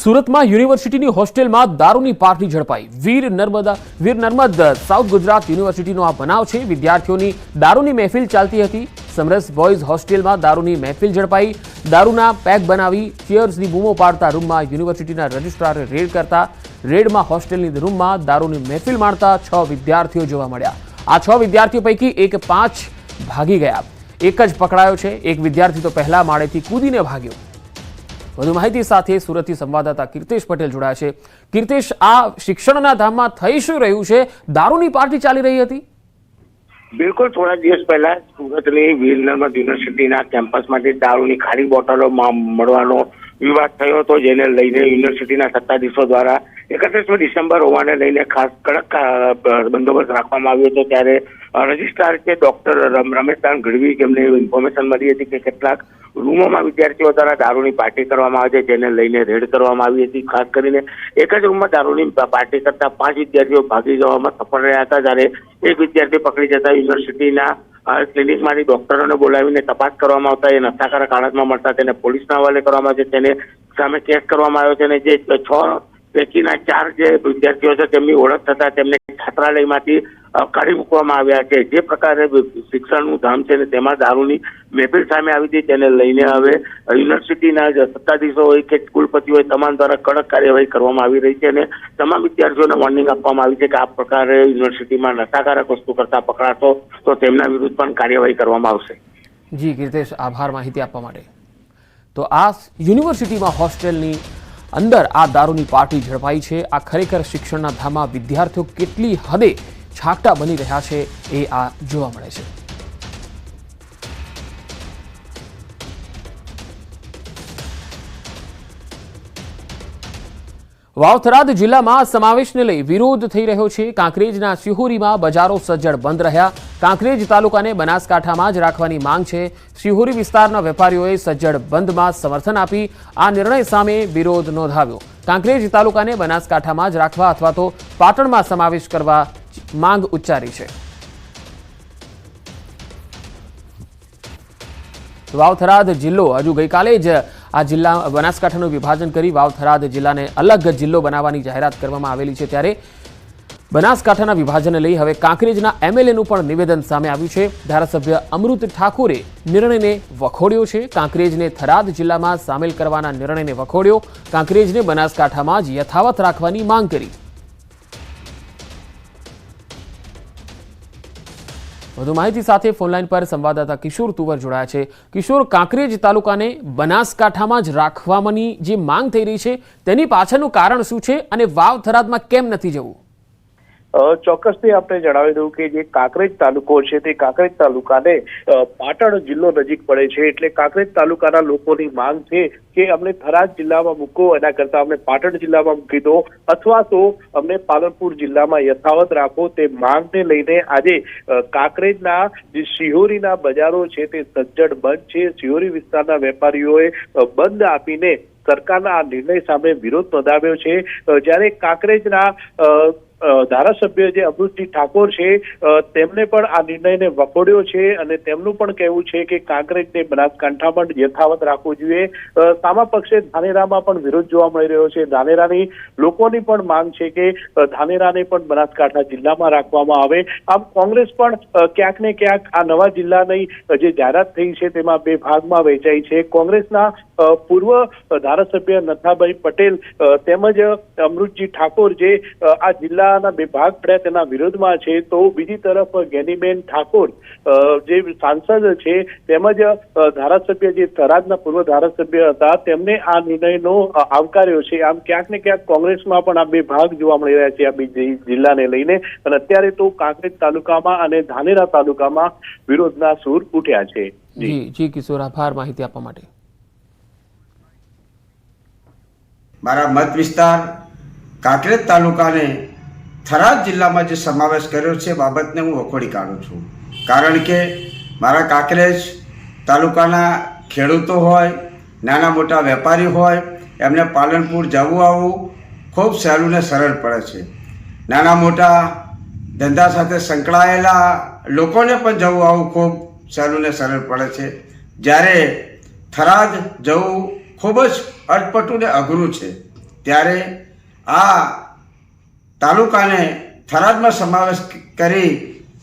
સુરતમાં યુનિવર્સિટીની હોસ્ટેલમાં દારૂની પાર્ટી ઝડપાઈ। વીર નર્મદ સાઉથ ગુજરાત યુનિવર્સિટીનો આ બનાવ છે। વિદ્યાર્થીઓની દારૂની મહેફિલ ચાલતી હતી। સમરસ બોયઝ હોસ્ટેલમાં દારૂની મહેફિલ ઝડપાઈ। દારૂના પેક બનાવી ચીયર્સની બૂમો પાડતા રૂમમાં યુનિવર્સિટીના રજિસ્ટ્રારે રેડ કરતા રેડમાં હોસ્ટેલની રૂમમાં દારૂની મહેફિલ માણતા 6 વિદ્યાર્થીઓ જોવા મળ્યા। આ 6 વિદ્યાર્થીઓ પૈકી 5 ભાગી ગયા, એક જ પકડાયો છે। એક વિદ્યાર્થી તો પહેલા માળેથી કૂદીને ભાગ્યો। વધુ માહિતી સાથે સુરતથી સંવાદદાતા કીર્તેશ પટેલ જોડાયા છે। કીર્તેશ, આ શિક્ષણના ધામમાં થઈ શું રહ્યું છે? દારૂની પાર્ટી ચાલી રહી હતી? બિલકુલ, થોડા દિવસ પહેલા સુરતની વીર નર્મદ યુનિવર્સિટીના કેમ્પસમાંથી દારૂની ખાલી બોટલો મળવાનો વિવાદ થયો હતો, જેને લઈને યુનિવર્સિટીના સત્તાધીશો દ્વારા 31 ડિસેમ્બર હોવાને લઈને ખાસ કડક બંદોબસ્ત રાખવામાં આવ્યો હતો। ત્યારે રજિસ્ટ્રાર છે ડોક્ટર રમેશદાન ગઢવી, જેમને ઇન્ફોર્મેશન મળી હતી કે કેટલાક રૂમોમાં વિદ્યાર્થીઓ દ્વારા દારૂની પાર્ટી કરવામાં આવે છે, જેને લઈને રેડ કરવામાં આવી હતી। ખાસ કરીને એક જ રૂમમાં દારૂની પાર્ટી કરતા 5 વિદ્યાર્થીઓ ભાગી જવામાં સફળ રહ્યા હતા। જ્યારે એક વિદ્યાર્થી પકડી જતા યુનિવર્સિટીના ક્લિનિકમાંથી ડોક્ટરોને બોલાવીને તપાસ કરવામાં આવતા એ નશાકારક હાલતમાં મળતા તેને પોલીસના હવાલે કરવામાં આવે છે। તેને સામે કેસ કરવામાં આવ્યો છે અને જે 6 પૈકીના 4 જે વિદ્યાર્થીઓ છે તેમની ઓળખ થતા તેમને છાત્રાલયમાંથી કાઢી મૂકવામાં આવ્યા છે। જે પ્રકારે શિક્ષણનું ધામ છે ને તેમાં દારૂની મહેફિલ સામે આવી હતી, તેને લઈને હવે યુનિવર્સિટીના સત્તાધીશો હોય કે કુલપતિઓ હોય તમામ દ્વારા કડક કાર્યવાહી કરવામાં આવી રહી છે અને તમામ વિદ્યાર્થીઓને વોર્નિંગ આપવામાં આવી છે કે આ પ્રકારે યુનિવર્સિટીમાં નશાકારક વસ્તુ કરતા પકડાતો તો તેમના વિરુદ્ધ પણ કાર્યવાહી કરવામાં આવશે। જી કીર્તેશ, આભાર માહિતી આપવા માટે। તો આ યુનિવર્સિટીમાં હોસ્ટેલની અંદર આ દારૂની પાર્ટી ઝડપાઈ છે। આ ખરેખર શિક્ષણના ધામમાં વિદ્યાર્થીઓ કેટલી હદે છાકટા બની રહ્યા છે એ આ જોવા મળે છે। વાવથરાદ જિલ્લામાં સમાવેશને લઈ વિરોધ થઈ રહ્યો છે। કાંકરેજના શિહોરીમાં બજારો સજ્જડ બંધ રહ્યા। કાંકરેજ તાલુકાને બનાસકાંઠામાં જ રાખવાની માંગ છે। શિહોરી વિસ્તારના વેપારીઓએ સજ્જડ બંધમાં સમર્થન આપી આ નિર્ણય સામે વિરોધ નોંધાવ્યો। કાંકરેજ તાલુકાને બનાસકાંઠામાં જ રાખવા અથવા તો પાટણમાં સમાવેશ કરવા માંગ ઉચ્ચારી છે। વાવથરાદ જિલ્લો હજુ ગઈકાલે જ આ જિલ્લા બનાસકાંઠાનું વિભાજન કરી વાવથરાદ જિલ્લાને અલગ જિલ્લો બનાવવાની જાહેરાત કરવામાં આવેલી છે। ત્યારે બનાસકાંઠાના વિભાજનને લઈ હવે કાંકરેજના એમએલએનું પણ નિવેદન સામે આવ્યું છે। ધારાસભ્ય અમૃત ઠાકોરે નિર્ણયને વખોડ્યો છે। કાંકરેજને થરાદ જિલ્લામાં સામેલ કરવાના નિર્ણયને વખોડ્યો। કાંકરેજને બનાસકાંઠામાં જ યથાવત રાખવાની માંગ કરી। વધુ માહિતી સાથે ફોનલાઈન પર સંવાદદાતા કિશોર તુવર જોડાયા છે। કિશોર, કાંકરેજ તાલુકાને બનાસકાંઠામાં જ રાખવાની જે માંગ થઈ રહી છે તેની પાછળનું કારણ શું છે અને વાવથરાદમાં કેમ નથી જવું? ચોક્કસથી આપણે જણાવી દઉં કે જે કાંકરેજ તાલુકો છે તે કાંકરેજ તાલુકાને પાટણ જિલ્લો નજીક પડે છે, એટલે કાંકરેજ તાલુકાના લોકોની માંગ છે કે અમને થરાદ જિલ્લામાં મૂકો, એના કરતા અમને પાટણ જિલ્લામાં મૂકી દો અથવા તો અમને પાલનપુર જિલ્લામાં યથાવત રાખો। તે માંગને લઈને આજે કાંકરેજના જે શિહોરીના બજારો છે તે સજ્જડ બંધ છે। શિહોરી વિસ્તારના વેપારીઓએ બંધ આપીને સરકારના આ નિર્ણય સામે વિરોધ નોંધાવ્યો છે। જ્યારે કાંકરેજના ધારાસભ્ય જે અમૃતજી ઠાકોર છે તેમને પણ આ નિર્ણયને વખોડ્યો છે અને તેમનું પણ કહેવું છે કે કાંકરેજને બનાસકાંઠામાં યથાવત રાખવું જોઈએ। સામા પક્ષે ધાનેરામાં પણ વિરોધ જોવા મળી રહ્યો છે। ધાનેરાની લોકોની પણ માંગ છે કે ધાનેરાને પણ બનાસકાંઠા જિલ્લામાં રાખવામાં આવે। આમ કોંગ્રેસ પણ ક્યાંક ને ક્યાંક આ નવા જિલ્લાની જે જાહેરાત થઈ છે તેમાં 2 ભાગમાં વહેંચાઈ છે। કોંગ્રેસના પૂર્વ ધારાસભ્ય નથાભાઈ પટેલ તેમજ અમૃતજી ઠાકોર જે આ જિલ્લા 2 ભાગ પડ્યા તેના વિરોધમાં છે, તો બીજી તરફ ગેનીબેન ઠાકોર જે સાંસદ છે તેમજ ધારાસભ્ય જે થરાદના પૂર્વ ધારાસભ્ય હતા તેમને આ નિર્ણયનો આવકાર્યો છે। આમ ક્યાંક ને ક્યાંક કોંગ્રેસમાં પણ આ 2 ભાગ જોવા મળી રહ્યા છે આ બે જિલ્લાને લઈને અને અત્યારે તો કાંકરેજ તાલુકામાં અને ધાનેરા તાલુકામાં વિરોધના સૂર ઉઠ્યા છે। જી કિશોર, આભાર માહિતી આપવા માટે। મારા મત વિસ્તાર કાંકરેજ તાલુકાને થરાદ જિલ્લામાં જે સમાવેશ કર્યો છે બાબતને હું વખોડી કાઢું છું। કારણ કે મારા કાંકરેજ તાલુકાના ખેડૂતો હોય, નાના મોટા વેપારી હોય, એમને પાલનપુર જવું આવવું ખૂબ સહેલું ને સરળ પડે છે। નાના મોટા ધંધા સાથે સંકળાયેલા લોકોને પણ જવું આવવું ખૂબ સહેલું ને સરળ પડે છે। જ્યારે થરાદ જવું ખૂબ જ અટપટું ને અઘરું છે। ત્યારે આ તાલુકાને થરાદમાં સમાવેશ કરી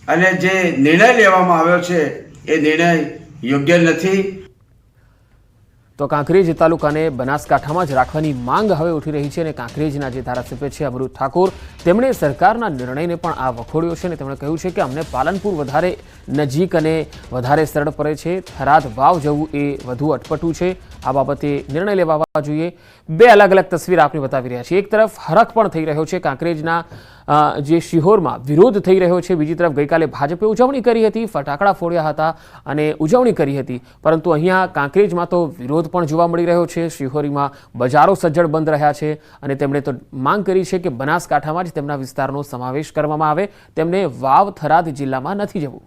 અને જે નિર્ણય લેવામાં આવ્યો છે એ નિર્ણય યોગ્ય નથી. તો કાંકરેજ તાલુકાને બનાસકાંઠામાં જ રાખવાની માંગ હવે ઉઠી રહી છે અને કાંકરેજના જે ધારાસભ્ય છે અમૃત ઠાકોર તેમણે સરકારના નિર્ણયને પણ આ વખોડ્યો છે અને તેમણે કહ્યું છે કે અમને પાલનપુર વધારે નજીક અને વધારે સરળ પડે છે, થરાદ વાવ જવું એ વધુ અટપટું છે. આ બાબતે નિર્ણય લેવા જોઈએ. બે અલગ અલગ તસવીર આપને બતાવી રહ્યા છીએ. એક તરફ હરખ પણ થઈ રહ્યો છે કાંકરેજના જે શિહોરમાં વિરોધ થઈ રહ્યો છે, બીજી તરફ ગઈકાલે ભાજપે ઉજવણી કરી હતી, ફટાકડા ફોડ્યા હતા અને ઉજવણી કરી હતી, પરંતુ અહીંયા કાંકરેજમાં તો વિરોધ પણ જોવા મળી રહ્યો છે. શિહોરીમાં બજારો સજ્જડ બંધ રહ્યા છે અને તેમણે તો માંગ કરી છે કે બનાસકાંઠામાં જ તેમના વિસ્તારનો સમાવેશ કરવામાં આવે, તેમને વાવ થરાદ જિલ્લામાં નથી જવું.